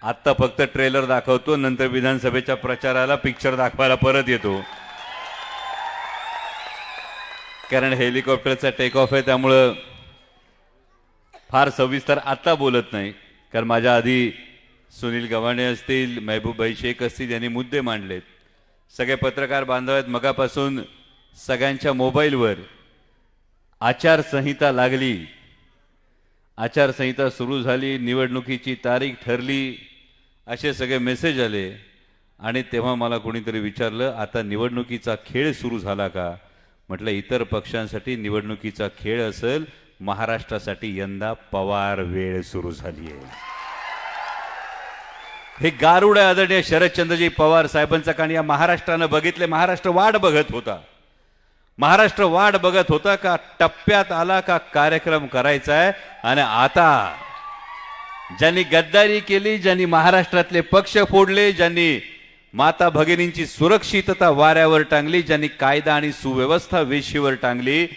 आत्ता फक्त ट्रेलर दाखवतो, नंतर विधानसभेच्या प्रचाराला पिक्चर दाखवायला परत येतो, कारण हेलिकॉप्टरचा टेक ऑफ आहे, त्यामुळं फार सविस्तर आता बोलत नाही. कारण माझ्या आधी सुनील गव्हाणे असतील, महबूबभाई शेख असतील, यांनी मुद्दे मांडलेत. सगळे पत्रकार बांधव आहेत. मगापासून सगळ्यांच्या मोबाईलवर आचारसंहिता लागली, आचारसंहिता सुरू झाली, निवडणुकीची तारीख ठरली, असे सगळे मेसेज आले. आणि तेव्हा मला कोणीतरी विचारलं, आता निवडणुकीचा खेळ सुरू झाला का? म्हटलं इतर पक्षांसाठी निवडणुकीचा खेळ असेल, महाराष्ट्रासाठी यंदा पवार वेळ सुरू झाली आहे. हे गारुड आदरणीय शरदचंद्रजी पवार साहेबांचं कारण या महाराष्ट्रानं बघितले. महाराष्ट्र वाट बघत होता, महाराष्ट्र वाट बघत होता का टप्प्यात आला का कार्यक्रम करायचा आहे. आणि आता ज्यांनी गद्दारी केली, ज्यांनी महाराष्ट्रातले पक्ष फोडले, ज्यांनी माता भगिनींची सुरक्षितता वाऱ्यावर टांगली, ज्यांनी कायदा आणि सुव्यवस्था वेशीवर टांगली,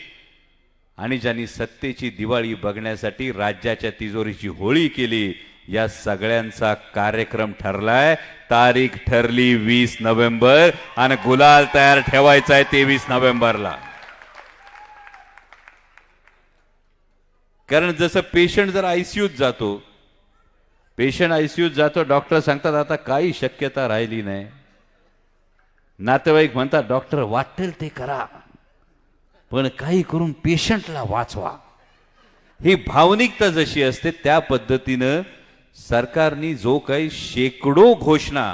आणि ज्यांनी सत्तेची दिवाळी बघण्यासाठी राज्याच्या तिजोरीची होळी केली, या सगळ्यांचा कार्यक्रम ठरलाय. तारीख ठरली 20 नोव्हेंबर आणि गुलाल तयार ठेवायचा आहे 23 नोव्हेंबरला. कारण जसं पेशंट जर आयसीयूत जातो, पेशंट आयसीयूत जातो, डॉक्टर सांगतात आता काही शक्यता राहिली नाही. नातेवाईक म्हणतात डॉक्टर वाटेल ते करा, पण काही करून पेशंटला वाचवा. ही भावनिकता जशी असते त्या पद्धतीनं सरकारने जो काही शेकडो घोषणा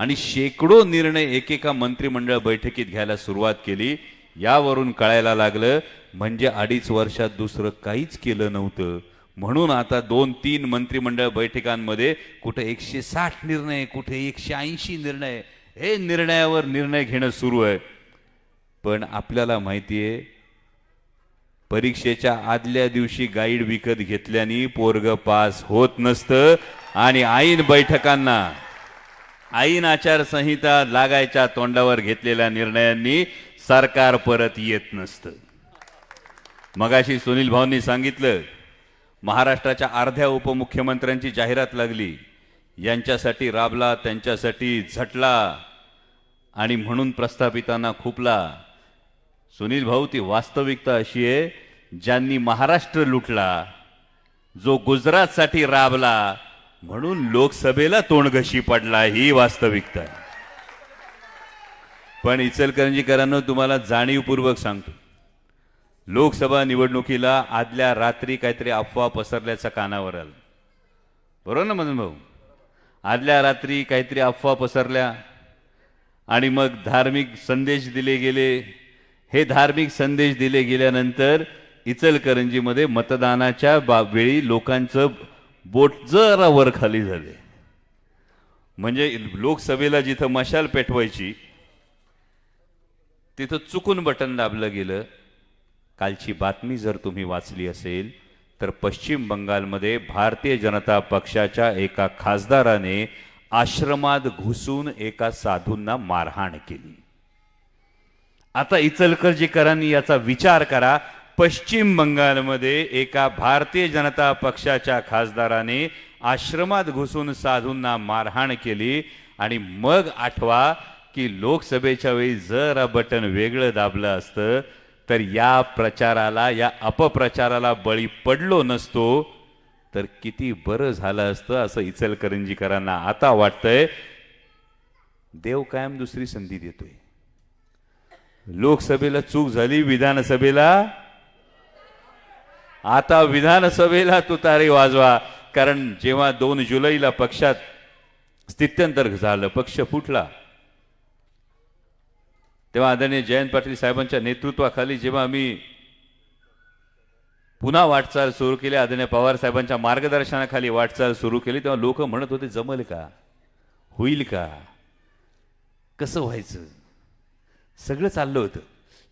आणि शेकडो निर्णय एकेका मंत्रिमंडळ बैठकीत घ्यायला सुरुवात केली, यावरून कळायला लागलं म्हणजे 2.5 वर्षात दुसरं काहीच केलं नव्हतं. म्हणून आता 2-3 मंत्रिमंडळ बैठकांमध्ये कुठे 160 निर्णय, कुठे 180 निर्णय, हे निर्णयावर निर्णय घेणं सुरू आहे. पण आपल्याला माहिती आहे, परीक्षेच्या आदल्या दिवशी गाईड विकत घेतल्याने पोरग पास होत नसतं. आणि ऐन बैठकांना, ऐन आचारसंहिता लागायच्या तोंडावर घेतलेल्या निर्णयांनी सरकार परत येत नसतं. मगाशी सुनील भाऊंनी सांगितलं, महाराष्ट्राच्या अर्ध्या उपमुख्यमंत्र्यांची जाहिरात लागली, यांच्यासाठी राबला, त्यांच्यासाठी झटला आणि म्हणून प्रस्थापितांना खुपला. सुनील भाऊ, ती वास्तविकता अशी आहे, ज्यांनी महाराष्ट्र लुटला, जो गुजरातसाठी राबला म्हणून लोकसभेला तोंडघशी पडला, ही वास्तविकता आहे. पण इचलकरंजीकरांना तुम्हाला जाणीवपूर्वक सांगतो, लोकसभा निवडणुकीला आदल्या रात्री काहीतरी अफवा पसरल्याचा कानावर आलं. बरोबर ना मदन भाऊ? आदल्या रात्री काहीतरी अफवा पसरल्या आणि मग धार्मिक संदेश दिले गेले. हे धार्मिक संदेश दिले गेल्यानंतर इचलकरंजीमध्ये मतदानाच्या वेळी लोकांचं बोट जरा वर खाली झाले. म्हणजे लोकसभेला जिथं मशाल पेटवायची तिथं चुकून बटन दाबलं गेलं. कालची बातमी जर तुम्ही वाचली असेल तर पश्चिम बंगालमध्ये भारतीय जनता पक्षाच्या एका खासदाराने आश्रमात घुसून एका साधूंना मारहाण केली. आता इचलकरंजीकरांनी याचा विचार करा, पश्चिम बंगालमध्ये एका भारतीय जनता पक्षाच्या खासदाराने आश्रमात घुसून साधूंना मारहाण केली. आणि मग आठवा की लोकसभेच्या वेळी जर बटन वेगळं दाबलं असतं तर या प्रचाराला, या अपप्रचाराला बळी पडलो नसतो तर किती बरं झालं असतं, असं इचलकरंजीकरांना आता वाटतंय. देव कायम दुसरी संधी देतोय. लोकसभेला चूक झाली, विधानसभेला, आता विधानसभेला तुतारी वाजवा. कारण जेव्हा 2 जुलैला पक्षात स्थित्यंतर झालं, पक्ष फुटला, तेव्हा आदरणीय जयंत पाटील साहेबांच्या नेतृत्वाखाली जेव्हा आम्ही पुन्हा वाटचाल सुरू केली, आदरणीय पवार साहेबांच्या मार्गदर्शनाखाली वाटचाल सुरू केली, तेव्हा लोक म्हणत होते जमल का, होईल का, कसं व्हायचं, सगळं चाललं होतं.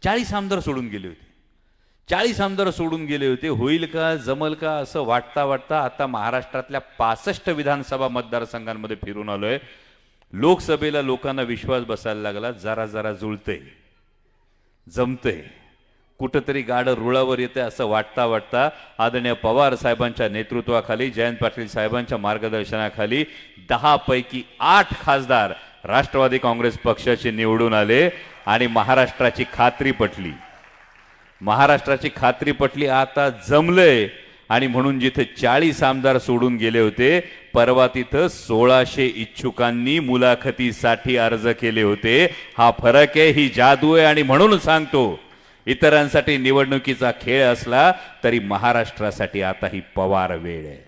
40 आमदार सोडून गेले होते, 40 आमदार सोडून गेले होते. होईल का, जमल का असं वाटता वाटता आता महाराष्ट्रातल्या 65 विधानसभा मतदारसंघांमध्ये फिरून आलोय. लोकसभेला लोकांना विश्वास बसायला लागला, जरा जरा जुळतंय, जमतंय. कुठंतरी गाडं रुळावर येते असं वाटता आदरणीय पवार साहेबांच्या नेतृत्वाखाली, जयंत पाटील साहेबांच्या मार्गदर्शनाखाली 10 पैकी 8 खासदार राष्ट्रवादी काँग्रेस पक्षाचे निवडून आले आणि महाराष्ट्राची खात्री पटली. महाराष्ट्राची खात्री पटली, आता जमलंय. आणि म्हणून जिथे 40 आमदार सोडून गेले होते, परवा तिथं 1600 इच्छुकांनी मुलाखतीसाठी अर्ज केले होते. हा फरक आहे, ही जादू आहे. आणि म्हणून सांगतो, इतरांसाठी निवडणुकीचा खेळ असला तरी महाराष्ट्रासाठी आता ही पवार वेळ आहे.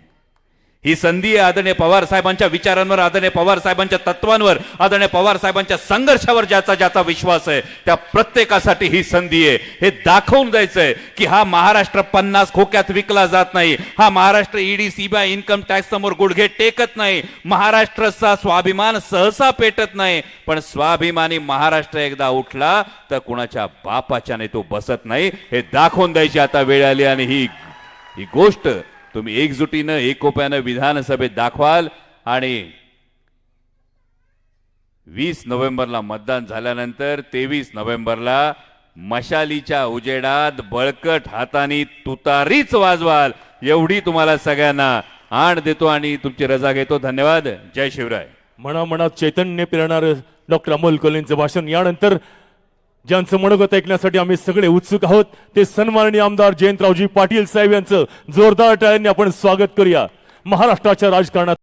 ही संधी आहे. आदरणीय पवार साहेबांच्या विचारांवर, आदरणीय पवार साहेबांच्या तत्वांवर, आदरणीय पवार साहेबांच्या संघर्षावर ज्याचा विश्वास आहे त्या प्रत्येकासाठी ही संधी आहे. हे दाखवून द्यायचंय की हा महाराष्ट्र 50 खोक्यात विकला जात नाही. हा Maharashtra ED, CBI, income tax समोर गुडघे टेकत नाही. महाराष्ट्राचा स्वाभिमान सहसा पेटत नाही. पण स्वाभिमानी महाराष्ट्र एकदा उठला तर कुणाच्या बापाच्याने तो बसत नाही. हे दाखवून द्यायची आता वेळ आली. आणि ही गोष्ट तुम्ही एकजुटीनं, एकोप्यानं विधानसभेत दाखवाल. आणि 20 नोव्हेंबरला मतदान झाल्यानंतर 23 नोव्हेंबरला मशालीच्या उजेडात बळकट हातानी तुतारीच वाजवाल, एवढी तुम्हाला सगळ्यांना आण देतो आणि तुमची रजा घेतो. धन्यवाद. जय शिवराय. मनामनात चैतन्य पेरणार डॉक्टर अमोल कोल्हेंचं भाषण. यानंतर ज्यांचं मनोगत ऐकण्यासाठी आम्ही सगळे उत्सुक आहोत ते सन्माननीय आमदार जयंतरावजी पाटील साहेब यांचं जोरदार टाळ्यांनी आपण स्वागत करूया. महाराष्ट्राच्या राजकारणात